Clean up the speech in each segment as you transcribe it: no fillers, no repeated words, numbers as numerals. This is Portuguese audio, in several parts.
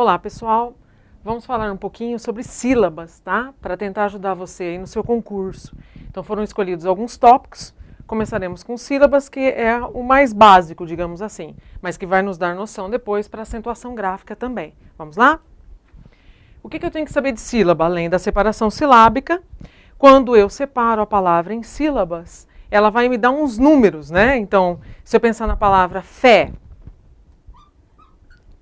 Olá, pessoal! Vamos falar um pouquinho sobre sílabas, tá? Para tentar ajudar você aí no seu concurso. Então foram escolhidos alguns tópicos. Começaremos com sílabas, que é o mais básico, digamos assim, mas que vai nos dar noção depois para acentuação gráfica também. Vamos lá? O que eu tenho que saber de sílaba, além da separação silábica? Quando eu separo a palavra em sílabas, ela vai me dar uns números, né? Então, se eu pensar na palavra fé,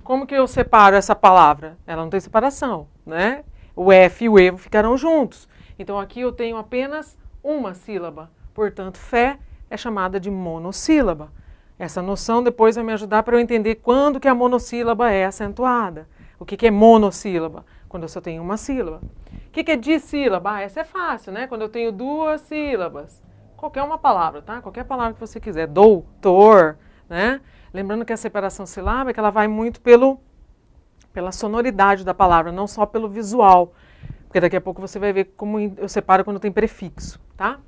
como que eu separo essa palavra? Ela não tem separação, né? O F e o E ficarão juntos. Então aqui eu tenho apenas uma sílaba. Portanto, fé é chamada de monossílaba. Essa noção depois vai me ajudar para eu entender quando que a monossílaba é acentuada. O que é monossílaba? Quando eu só tenho uma sílaba. O que é dissílaba? Ah, essa é fácil, né? Quando eu tenho duas sílabas. Qualquer uma palavra, tá? Qualquer palavra que você quiser. Doutor, né? Lembrando que a separação silábica ela vai muito pela sonoridade da palavra, não só pelo visual. Porque daqui a pouco você vai ver como eu separo quando tem prefixo, tá?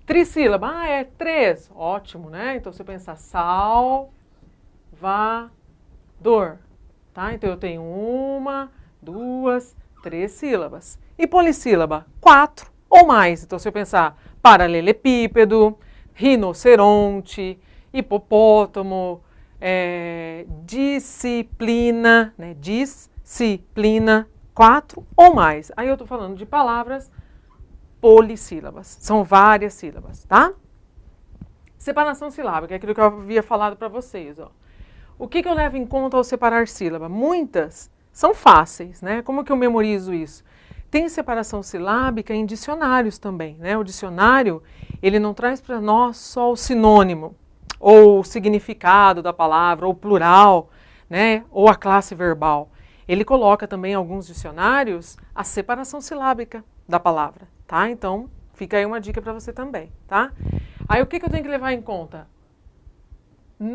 Trissílaba, é três. Ótimo, né? Então, se eu pensar salvador, tá? Então, eu tenho uma, duas, três sílabas. E polissílaba, quatro ou mais. Então, se eu pensar paralelepípedo, rinoceronte, hipopótamo, disciplina, né? Disciplina, quatro ou mais. Aí eu estou falando de palavras polissílabas. São várias sílabas, tá? Separação silábica, é aquilo que eu havia falado para vocês. Ó. O que eu levo em conta ao separar sílaba? Muitas são fáceis, né? Como que eu memorizo isso? Tem separação silábica em dicionários também, né? O dicionário, ele não traz para nós só o sinônimo, ou o significado da palavra, ou o plural, né? Ou a classe verbal. Ele coloca também em alguns dicionários a separação silábica da palavra, tá? Então, fica aí uma dica para você também, tá? Aí, o que eu tenho que levar em conta?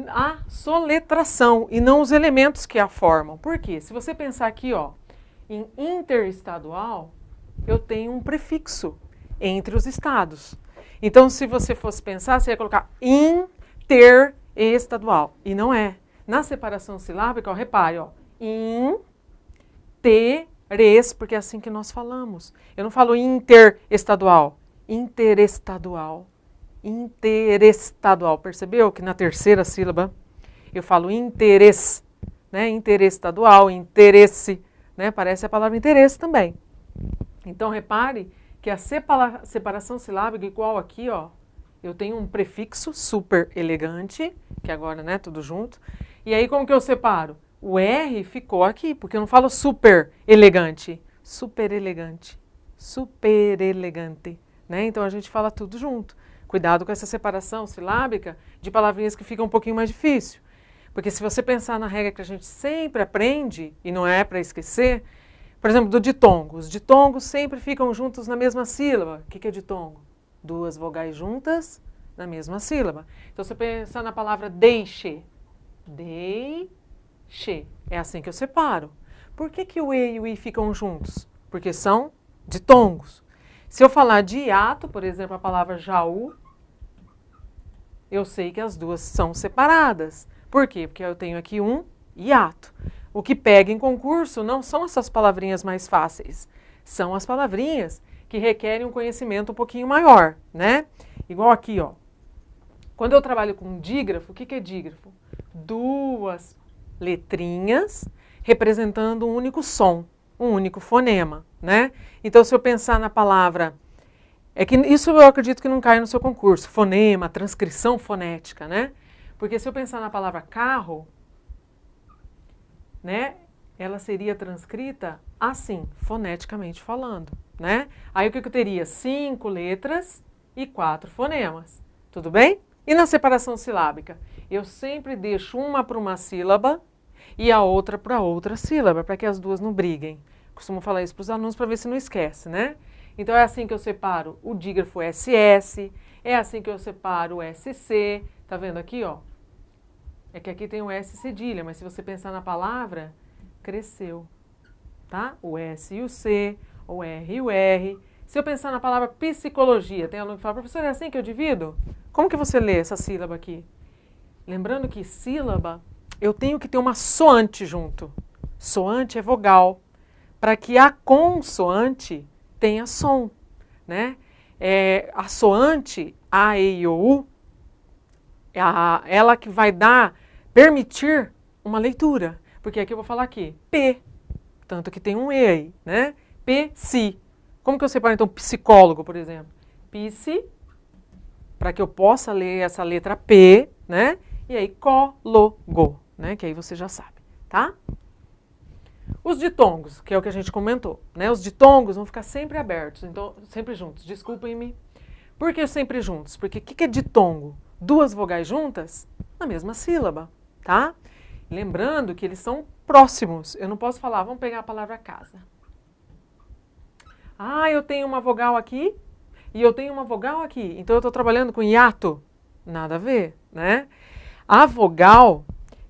A soletração e não os elementos que a formam. Por quê? Se você pensar aqui, ó, em interestadual, eu tenho um prefixo entre os estados. Então, se você fosse pensar, você ia colocar interestadual. E não é. Na separação silábica, ó, repare, ó, interes, porque é assim que nós falamos. Eu não falo interestadual, interestadual. Interestadual. Percebeu que na terceira sílaba eu falo interesse, né? Interestadual, interesse, né? Parece a palavra interesse também. Então, repare que a separação silábica igual aqui, ó, eu tenho um prefixo super elegante, que agora, né, tudo junto. E aí, como que eu separo? O R ficou aqui, porque eu não falo super elegante. Super elegante. Super elegante. Né? Então, a gente fala tudo junto. Cuidado com essa separação silábica de palavrinhas que ficam um pouquinho mais difícil. Porque se você pensar na regra que a gente sempre aprende, e não é para esquecer, por exemplo, do ditongo. Os ditongos sempre ficam juntos na mesma sílaba. O que é ditongo? Duas vogais juntas na mesma sílaba. Então, se você pensar na palavra deixe, deixe, é assim que eu separo. Por que o E e o I ficam juntos? Porque são ditongos. Se eu falar de hiato, por exemplo, a palavra Jaú, eu sei que as duas são separadas. Por quê? Porque eu tenho aqui um hiato. O que pega em concurso não são essas palavrinhas mais fáceis, são as palavrinhas que requerem um conhecimento um pouquinho maior, né? Igual aqui, ó. Quando eu trabalho com dígrafo, o que é dígrafo? Duas letrinhas representando um único som, um único fonema, né? Então, se eu pensar na palavra, é que isso eu acredito que não cai no seu concurso, fonema, transcrição fonética, né? Porque se eu pensar na palavra carro, né, ela seria transcrita assim, foneticamente falando, né? Aí o que eu teria? 5 letras e 4 fonemas, tudo bem? E na separação silábica? Eu sempre deixo uma para uma sílaba e a outra para outra sílaba, para que as duas não briguem. Costumo falar isso para os alunos para ver se não esquece, né? Então é assim que eu separo o dígrafo SS, é assim que eu separo o SC, tá vendo aqui, ó? É que aqui tem o S cedilha, mas se você pensar na palavra, cresceu, tá? O S e o C, o R e o R. Se eu pensar na palavra psicologia, tem aluno que fala, professor, é assim que eu divido? Como que você lê essa sílaba aqui? Lembrando que sílaba, eu tenho que ter uma soante junto. Soante é vogal, para que a consoante tenha som, né? A soante, A, E, I, O, U, ela que vai permitir uma leitura. Porque aqui eu vou falar aqui, P, tanto que tem um E aí, né? P, si. Como que eu separo então psicólogo, por exemplo? Psi, para que eu possa ler essa letra P, né? E aí, cólogo, né? Que aí você já sabe, tá? Os ditongos, que é o que a gente comentou, né? Os ditongos vão ficar sempre abertos, então sempre juntos. Desculpem-me. Por que sempre juntos? Porque o que é ditongo? Duas vogais juntas na mesma sílaba, tá? Lembrando que eles são próximos. Eu não posso falar, vamos pegar a palavra casa. Ah, eu tenho uma vogal aqui e eu tenho uma vogal aqui. Então eu estou trabalhando com hiato. Nada a ver, né? A vogal,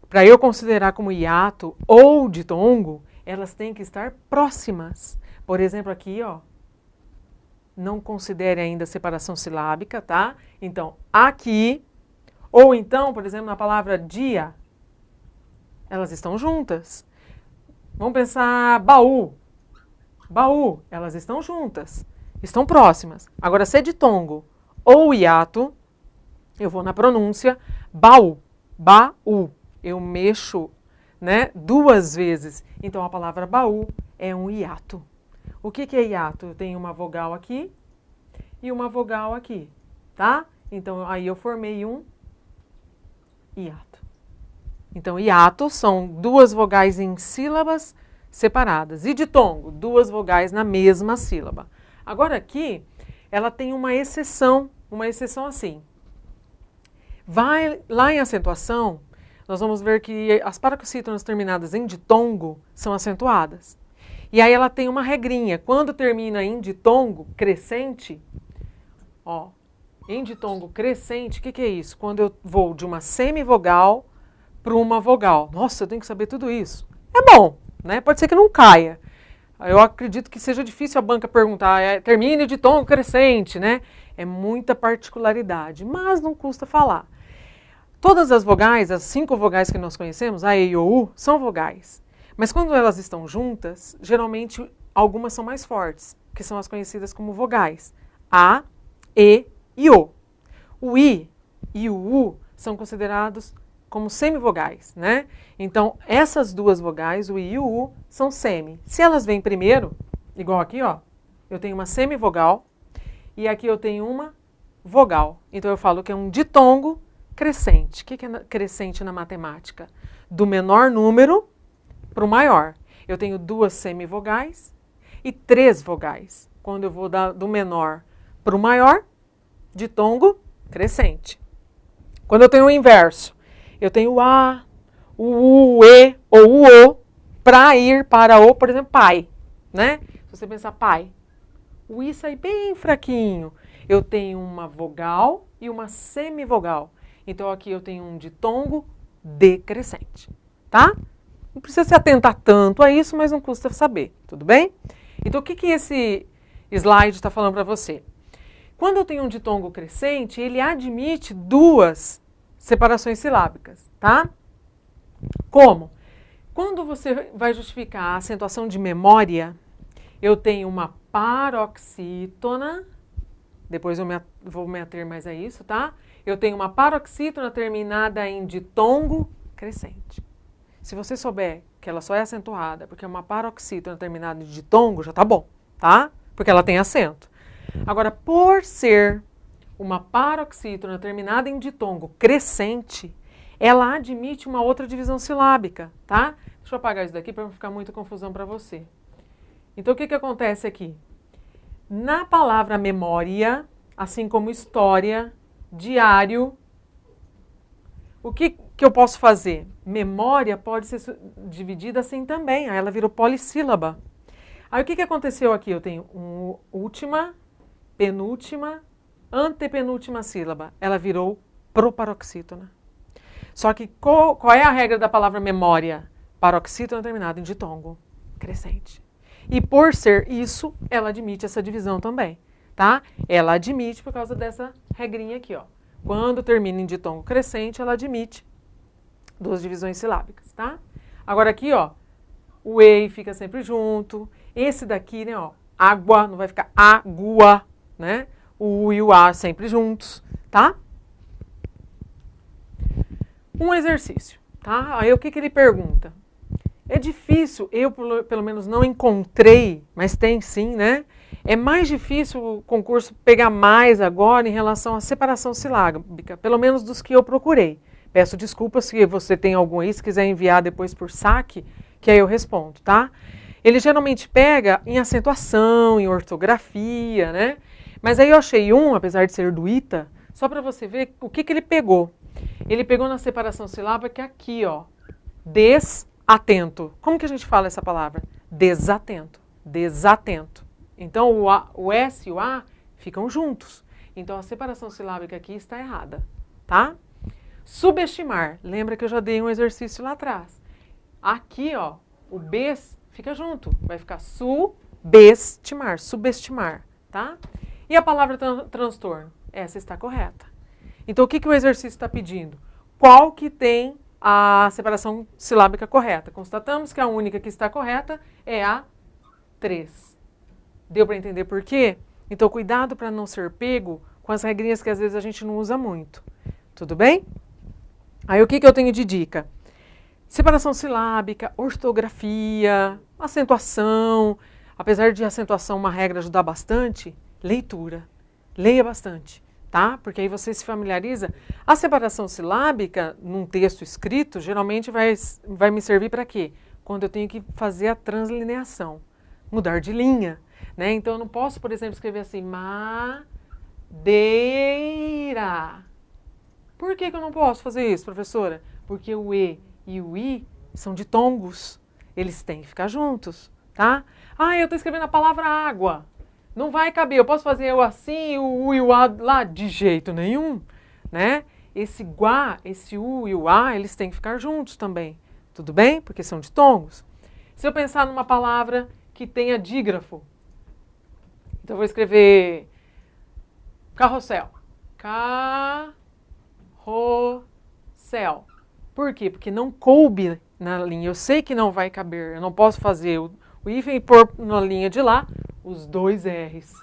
para eu considerar como hiato ou ditongo, elas têm que estar próximas. Por exemplo, aqui, ó. Não considere ainda a separação silábica, tá? Então, aqui, ou então, por exemplo, na palavra dia, elas estão juntas. Vamos pensar baú. Baú, elas estão juntas, estão próximas. Agora, se é ditongo ou hiato, eu vou na pronúncia baú, baú. Eu mexo, né, duas vezes. Então, a palavra baú é um hiato. O que é hiato? Eu tenho uma vogal aqui e uma vogal aqui, tá? Então, aí eu formei um hiato. Então, hiato são duas vogais em sílabas separadas. E ditongo, duas vogais na mesma sílaba. Agora aqui, ela tem uma exceção assim. Vai lá em acentuação, nós vamos ver que as paroxítonas terminadas em ditongo são acentuadas. E aí ela tem uma regrinha. Quando termina em ditongo crescente, ó, em ditongo crescente, o que é isso? Quando eu vou de uma semivogal para uma vogal. Nossa, eu tenho que saber tudo isso. É bom, né? Pode ser que não caia. Eu acredito que seja difícil a banca perguntar, termine de tom crescente, né? É muita particularidade, mas não custa falar. Todas as vogais, as 5 vogais que nós conhecemos, A, E, I, O, U, são vogais. Mas quando elas estão juntas, geralmente algumas são mais fortes, que são as conhecidas como vogais. A, E e O. O I e o U são considerados como semivogais, né? Então, essas duas vogais, o I e o U, são semi. Se elas vêm primeiro, igual aqui, ó, eu tenho uma semivogal e aqui eu tenho uma vogal. Então, eu falo que é um ditongo crescente. O que é crescente na matemática? Do menor número para o maior. Eu tenho 2 semivogais e 3 vogais. Quando eu vou do menor para o maior, ditongo crescente. Quando eu tenho o inverso, eu tenho o A, o U, o E ou o O para ir para o, por exemplo, pai, né? Se você pensar pai, o I sai bem fraquinho. Eu tenho uma vogal e uma semivogal. Então aqui eu tenho um ditongo decrescente, tá? Não precisa se atentar tanto a isso, mas não custa saber, tudo bem? Então o que esse slide está falando para você? Quando eu tenho um ditongo crescente, ele admite 2 separações silábicas, tá? Como? Quando você vai justificar a acentuação de memória, eu tenho uma paroxítona, depois eu vou me ater mais a isso, tá? Eu tenho uma paroxítona terminada em ditongo crescente. Se você souber que ela só é acentuada porque é uma paroxítona terminada em ditongo, já tá bom, tá? Porque ela tem acento. Agora, por ser uma paroxítona terminada em ditongo crescente, ela admite uma outra divisão silábica, tá? Deixa eu apagar isso daqui para não ficar muita confusão para você. Então, o que acontece aqui? Na palavra memória, assim como história, diário, o que eu posso fazer? Memória pode ser dividida assim também, aí ela virou polissílaba. Aí o que aconteceu aqui? Eu tenho última, penúltima, antepenúltima sílaba. Ela virou proparoxítona. Só que qual é a regra da palavra memória? Paroxítona terminada em ditongo crescente. E por ser isso, ela admite essa divisão também, tá? Ela admite por causa dessa regrinha aqui, ó. Quando termina em ditongo crescente, ela admite 2 divisões silábicas, tá? Agora aqui, ó, o EI fica sempre junto. Esse daqui, né, ó, água, não vai ficar água, né? O U e o A sempre juntos, tá? Um exercício, tá? Aí o que ele pergunta? É difícil, eu pelo menos não encontrei, mas tem sim, né? É mais difícil o concurso pegar mais agora em relação à separação silábica, pelo menos dos que eu procurei. Peço desculpas se você tem algum aí, se quiser enviar depois por saque, que aí eu respondo, tá? Ele geralmente pega em acentuação, em ortografia, né? Mas aí eu achei um, apesar de ser do ITA, só para você ver o que ele pegou. Ele pegou na separação silábica aqui, ó, desatento. Como que a gente fala essa palavra? Desatento, desatento. Então o S e o A ficam juntos. Então a separação silábica aqui está errada, tá? Subestimar, lembra que eu já dei um exercício lá atrás. Aqui, ó, o bes fica junto, vai ficar subestimar, subestimar, tá? E a palavra transtorno? Essa está correta. Então, o que o exercício está pedindo? Qual que tem a separação silábica correta? Constatamos que a única que está correta é a 3. Deu para entender por quê? Então, cuidado para não ser pego com as regrinhas que às vezes a gente não usa muito. Tudo bem? Aí, o que eu tenho de dica? Separação silábica, ortografia, acentuação. Apesar de acentuação uma regra ajudar bastante, leitura. Leia bastante, tá? Porque aí você se familiariza. A separação silábica, num texto escrito, geralmente vai me servir para quê? Quando eu tenho que fazer a translineação, mudar de linha, né? Então eu não posso, por exemplo, escrever assim, madeira. Por que eu não posso fazer isso, professora? Porque o E e o I são ditongos, eles têm que ficar juntos, tá? Ah, eu estou escrevendo a palavra água. Não vai caber, eu posso fazer eu assim, o U e o A lá? De jeito nenhum, né? Esse guá, esse U e o A, eles têm que ficar juntos também, tudo bem? Porque são ditongos. Se eu pensar numa palavra que tenha dígrafo, então eu vou escrever carrossel. Carrossel. Por quê? Porque não coube na linha, eu sei que não vai caber, eu não posso fazer o hífen e pôr na linha de lá os 2 R's,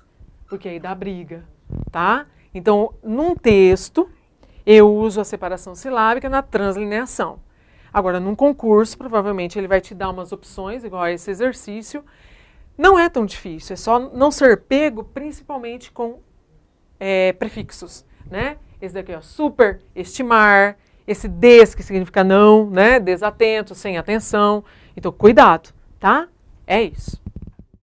porque aí dá briga, tá? Então, num texto, eu uso a separação silábica na translineação. Agora, num concurso, provavelmente ele vai te dar umas opções, igual a esse exercício. Não é tão difícil, é só não ser pego, principalmente com prefixos, né? Esse daqui, ó, superestimar, esse des, que significa não, né? Desatento, sem atenção. Então, cuidado, tá? É isso.